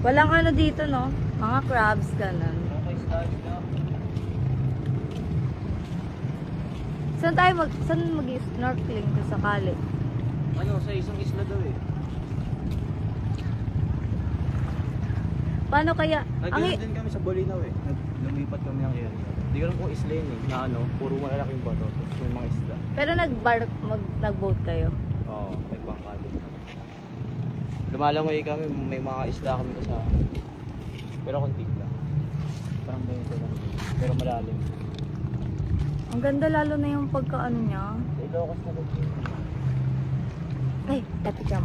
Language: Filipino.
Walang ano dito, no? Mga crabs, ganun. Okay, start na. Saan mag-snorkeling kung sakali? Ano, sa isang isla daw eh. Paano kaya? Nag-iwan din kami sa Bolinaw eh. Lumipat kami ng area. Hindi ko alam kung isla yun eh. Na ano, puro malalaking bato. Tapos may mga isla. Pero nag-boat kayo? Oo, may bangka din. Lumalangoy kami, may mga isla kami kasama. Pero konti lang. Parang ganito lang. Pero malalim. Ang ganda lalo na yung pagkaano niya. Sa Ilocos na lang. Ay, tapos siya